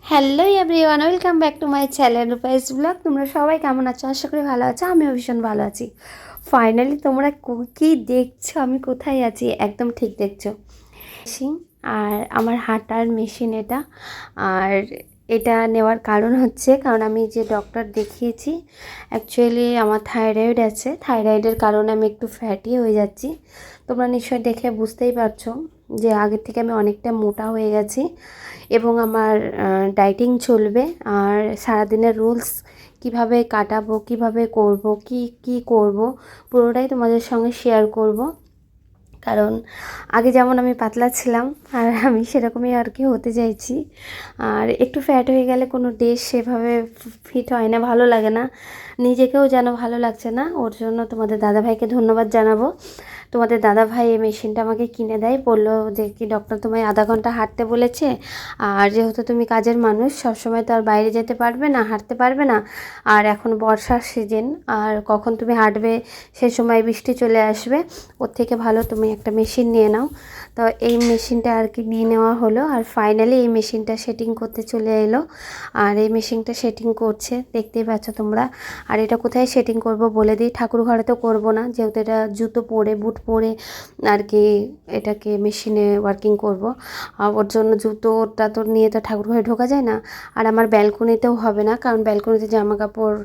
Hello everyone, welcome back to my channel রূপাইস blog. তোমরা সবাই কেমন আছো? আশা করি ভালো আছো। আমিও ভীষণ ভালো আছি। ফাইনালি তোমরা কি দেখছো, আমি কোথায় আছি? একদম ঠিক দেখছো। মেশিন, আর আমার হাঁটার মেশিন এটা। আর এটা নেওয়ার কারণ হচ্ছে, কারণ আমি যে ডক্টর দেখিয়েছি, অ্যাকচুয়ালি আমার থাইরয়েড আছে। থাইরয়েডের কারণে আমি একটু ফ্যাটি হয়ে যাচ্ছি। তোমরা নিশ্চয়ই দেখে বুঝতেই পারছো যে আগের থেকে আমি অনেকটা মোটা হয়ে গেছি এবং আমার ডায়েটিং চলবে। আর সারাদিনের রুলস কিভাবে কাটাবো, কিভাবে করব, কি করব, পুরোটাই তোমাদের সঙ্গে শেয়ার করব। কারণ আগে যেমন আমি পাতলা ছিলাম, আর আমি সেরকমই আর কি হতে চাইছি। আর একটু ফ্যাট হয়ে গেলে কোনো ড্রেস সেভাবে ফিট হয় না, ভালো লাগে না, নিজেকেও যেন ভালো লাগছে না। ওর জন্য তোমাদের দাদাভাইকে ধন্যবাদ জানাবো। তোমাদের দাদাভাই এই মেশিনটা আমাকে কিনে দেয়, বললো যে কি ডক্টর তোমায় আধা ঘন্টা হাঁটতে বলেছে, আর যেহেতু তুমি কাজের মানুষ, সবসময় তো আর বাইরে যেতে পারবে না, হাঁটতে পারবে না, আর এখন বর্ষার সিজন, আর কখন তুমি হাঁটবে, সে সময় বৃষ্টি চলে আসবে, ওর থেকে ভালো তুমি একটা মেশিন নিয়ে নাও। তো এই মেশিনটা আর কি নিয়ে নেওয়া হলো। আর ফাইনালি এই মেশিনটা সেটিং করতে চলে এলো। আর এই মেশিনটা সেটিং করছে, দেখতেই পাচ্ছ তোমরা। আর এটা কোথায় সেটিং করব বলে দিই, ঠাকুর ঘরে তো করবো না, যেহেতু এটা জুতো পরে বুট পরে আর কি এটাকে মেশিনে ওয়ার্কিং করব। ওর জন্য জুতোটা তো নিয়ে তো ঠাকুর ঘরে ঢোকা যায় না। আর আমার ব্যালকনিতেও হবে না, কারণ ব্যালকনিতে জামা কাপড়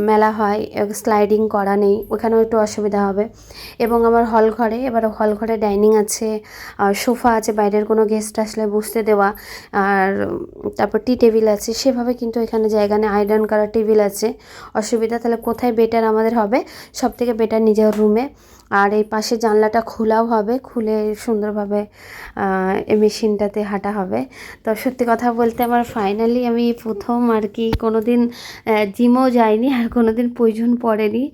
মেলা হয়, স্লাইডিং করা নেই, ওখানেও একটু অসুবিধা হবে। এবং আমার হল ঘরে, এবার হল ঘরে ডাইনিং আছে, সোফা আছে, বাইরের কোনো গেস্ট আসলে বসতে দেওয়া, আর তারপর টি টেবিল আছে, সেভাবে কিন্তু এখানে জায়গা নেই। আয়রন করা টেবিল আছে, অসুবিধা। তাহলে কোথায় বেটার আমাদের হবে? সব থেকে বেটার নিজের রুমে। আর এই পাশে জানলাটা খোলাও হবে, খুলে সুন্দরভাবে এই মেশিনটাতে হাঁটা হবে। তো সত্যি কথা বলতে আমার ফাইনালি আমি প্রথম আর কি কোনো দিন জিমও যাইনি, আর কোনো দিন প্রয়োজন পড়েনি।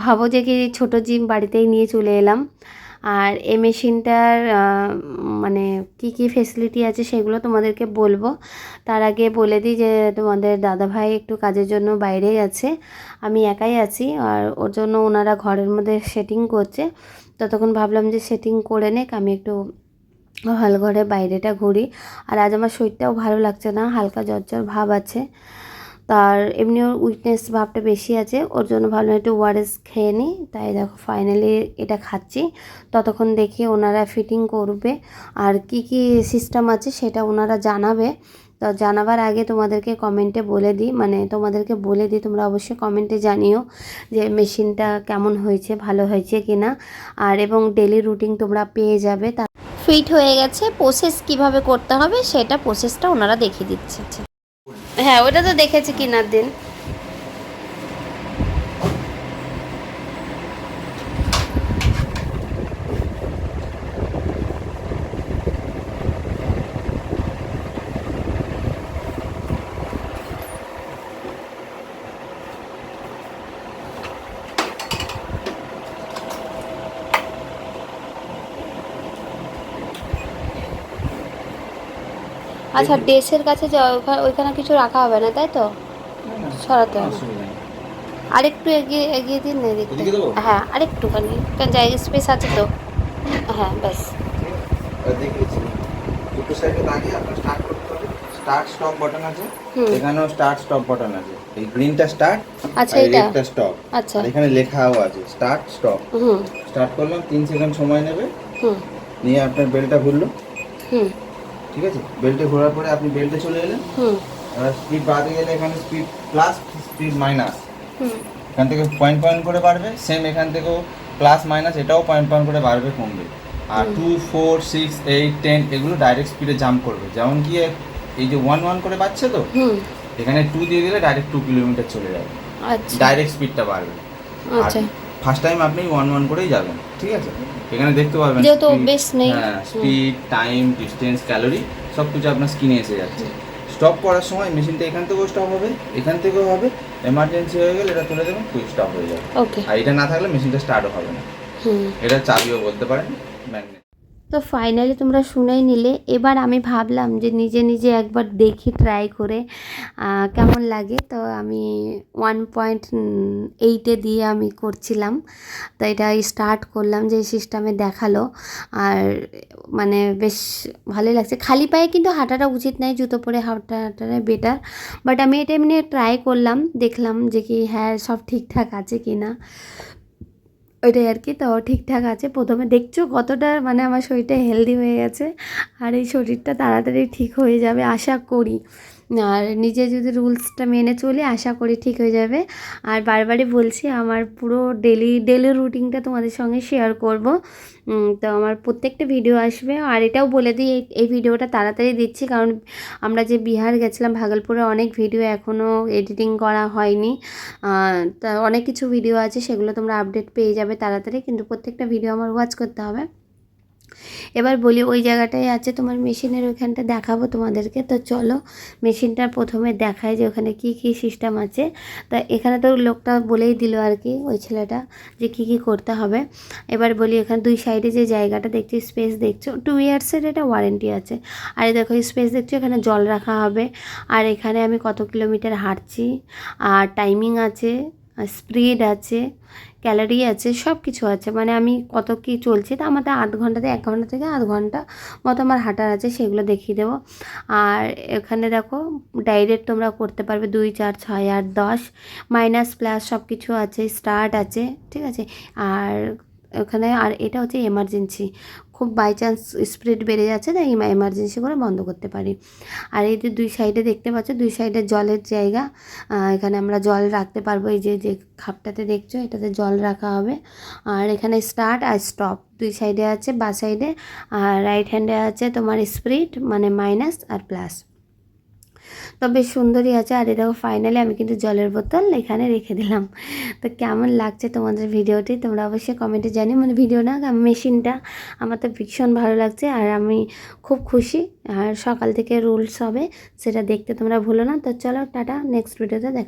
ভাবো যে কি ছোটো জিম বাড়িতেই নিয়ে চলে এলাম। আর এই মেশিনটার মানে কি ফেসিলিটি আছে সেগুলো তোমাদেরকে বলবো। তার আগে বলে দিই যে তোমাদের দাদাভাই একটু কাজের জন্য বাইরে গেছে, আমি একাই আছি। আর ওর জন্য ওনারা ঘরের মধ্যে সেটিং করছে। ততক্ষণ ভাবলাম যে সেটিং করে নেক, আমি একটু হল ঘরে বাইরেটা ঘুরি। আর আজ আমার শরীরটাও ভালো লাগছে না, হালকা জ্বর ভাব আছে। তার এমনিও উইকনেস ভাবটা বেশি আছে, ওর জন্য ভালো একটু ওআরএস খেয়ে নিই। তাই দেখো ফাইনালি এটা খাচ্ছি। ততক্ষণ দেখি ওনারা ফিটিং করবে, আর কি সিস্টেম আছে সেটা ওনারা জানাবে। তো জানাবার আগে তোমাদেরকে কমেন্টে বলে দিই, মানে তোমাদেরকে বলে দিই, তোমরা অবশ্যই কমেন্টে জানিও যে মেশিনটা কেমন হয়েছে, ভালো হয়েছে কি না। আর এবং ডেলি রুটিন তোমরা পেয়ে যাবে। তা ফিট হয়ে গেছে, প্রসেস কিভাবে করতে হবে সেটা প্রসেসটা ওনারা দেখিয়ে দিচ্ছে। হ্যাঁ, ওটা তো দেখেছি কেনার দিন। আচ্ছা, ডেস্কের কাছে যে ওইখানে কিছু রাখা হবে না, তাই তো? সরাতে হবে। আরেকটু এগিয়ে এগিয়ে দিন না এদিকটা। হ্যাঁ, আরেকটুখানি, কারণ জায়গা স্পেস আছে তো। হ্যাঁ, ব্যাস। দেখিয়েছি দুটো সাইডে দাগিয়ে আপনার স্টার্ট করতে হবে। স্টার্ট স্টপ বাটন আছে, হুম। এখানেও স্টার্ট স্টপ বাটন আছে। এই গ্রিনটা স্টার্ট আচ্ছা, আর এই এটা। রেডটা স্টপ। আচ্ছা। আর এখানে লেখাও আছে স্টার্ট স্টপ। হুম। স্টার্ট করলাম, 3 সেকেন্ড সময় নেবে, হুম। নিয়ে আপনার বেলটা ঘুরলো। হুম। ঠিক আছে, বেল্টে ঘোরার পরে আপনি বেল্টে চলে এলেন। হুম। এবার স্পিড বাড়তে গেলে এখানে স্পিড প্লাস, স্পিড মাইনাস, হুম। এখান থেকে পয়েন্ট পয়েন্ট করে বাড়বে। সেম এখান থেকেও প্লাস মাইনাস, এটাও পয়েন্ট পয়েন্ট করে বাড়বে কমবে। আর 2, 4, 6, 8, 10 এগুলো ডাইরেক্ট স্পিডে জাম্প করবে। যেমন কি এই যে 1, 1 করে বাড়ছে তো, হুম। এখানে 2 দিয়ে দিলে ডাইরেক্ট 2 কিলোমিটার চলে যাবে, আচ্ছা। ডাইরেক্ট স্পিডটা বাড়বে। আর আচ্ছা। ফার্স্ট টাইম আপনি 1, 1 করেই যাবেন। ঠিক আছে, এখানে দেখতে পাবেন যেহেতু অভ্যেস নেই। হ্যাঁ, স্পিড, টাইম, ডিস্টেন্স, ক্যালোরি সব কিছু আপনার স্ক্রিনে এসে যাচ্ছে। স্টপ করার সময় মেশিনটা এখান থেকেও স্টপ হবে, এখান থেকেও হবে। এমার্জেন্সি হয়ে গেলে এটা তুলে দেবেন, কুইক স্টপ হয়ে যাবে। ওকে। আর এটা না থাকলে মেশিনটা স্টার্টও হবে না। হুম। এটা চাবিও বলতে পারেন, ম্যাগনেট। তো ফাইনালি তোমরা শুনেই নিলে। এবার আমি ভাবলাম যে নিজে নিজে একবার দেখি ট্রাই করে কেমন লাগে। তো আমি 1.8 দিয়ে আমি করছিলাম। তো এটা স্টার্ট করলাম, যে সিস্টেমে দেখালো। আর মানে বেশ ভালোই লাগছে। খালি পায়ে কিন্তু হাঁটাটা উচিত নয়, জুতো পরে হাঁটাটাই বেটার। বাট আমি এটা এমনি ট্রাই করলাম, দেখলাম যে কি হ্যাঁ সব ঠিকঠাক আছে কি না, ওইটাই আর কি। তো ঠিকঠাক আছে। প্রথমে দেখছো কতটা মানে আমার শরীরটা হেলদি হয়ে গেছে, আর এই শরীরটা তাড়াতাড়ি ঠিক হয়ে যাবে আশা করি। আর নিজে যদি রুলসটা মেনে চলি আশা করি ঠিক হয়ে যাবে। আর বারবারই বলছি, আমার পুরো ডেলি রুটিনটা তোমাদের সঙ্গে শেয়ার করব। তো আমার প্রত্যেকটা ভিডিও আসবে। আর এটাও বলে দিই, এই ভিডিওটা তাড়াতাড়ি দিচ্ছি, কারণ আমরা যে বিহার গেছিলাম ভাগলপুরে, অনেক ভিডিও এখনও এডিটিং করা হয়নি। তা অনেক কিছু ভিডিও আছে, সেগুলো তোমরা আপডেট পেয়ে যাবে তাড়াতাড়ি, কিন্তু প্রত্যেকটা ভিডিও আমার ওয়াচ করতে হবে। এবার বলি, ওই জায়গাটায় আছে তোমার মেশিনের ওইখানটা দেখাবো তোমাদেরকে। তো চলো মেশিনটা প্রথমে দেখায় যে ওখানে কি কি সিস্টেম আছে। তা এখানে তো লোকটা বলেই দিল আর কি, ওই ছেলেটা, যে কি কি করতে হবে। এবার বলি, এখানে দুই সাইডে যে জায়গাটা দেখছো, স্পেস দেখছো, 2 ইয়ার্সের এটা ওয়ারেন্টি আছে। আর এই দেখো স্পেস দেখছো, এখানে জল রাখা হবে। আর এখানে আমি কত কিলোমিটার হাঁটছি, আর টাইমিং আছে, স্পিড আছে, ক্যালোরি আছে, সব কিছু আছে। মানে আমি কত কী চলছি, তা আমাদের 1 ঘন্টা থেকে 1.5 ঘন্টা মতো আমার হাঁটার আছে, সেগুলো দেখিয়ে দেবো। আর এখানে দেখো ডাইরেক্ট তোমরা করতে পারবে 2, 4, 6, 8, 10, মাইনাস প্লাস সব কিছু আছে, স্টার্ট আছে, ঠিক আছে। আর ওখানে, আর এটা হচ্ছে এমার্জেন্সি, খুব বাই চান্স স্পিড বেড়ে যাচ্ছে, তাই এমার্জেন্সি করে বন্ধ করতে পারি। আর এই যে দুই সাইডে দেখতে পাচ্ছ, দুই সাইডে জলের জায়গা, এখানে আমরা জল রাখতে পারবো। এই যে যে খাপটাতে দেখছো, এটাতে জল রাখা হবে। আর এখানে স্টার্ট আর স্টপ দুই সাইডে আছে, বা সাইডে। আর রাইট হ্যান্ডে আছে তোমার স্পিড, মানে মাইনাস আর প্লাস। তো বেশ সুন্দরই আছে। আর এটাও ফাইনালি আমি কিন্তু জলের বোতল এখানে রেখে দিলাম। তো কেমন লাগছে তোমাদের ভিডিওটি তোমরা অবশ্যই কমেন্টে জানিও। মানে ভিডিও না, মেশিনটা আমার তো ভীষণ ভালো লাগছে, আর আমি খুব খুশি। আর সকাল থেকে রুলস হবে, সেটা দেখতে তোমরা ভুলো না। তো চলো টাটা, নেক্সট ভিডিওতে দেখা।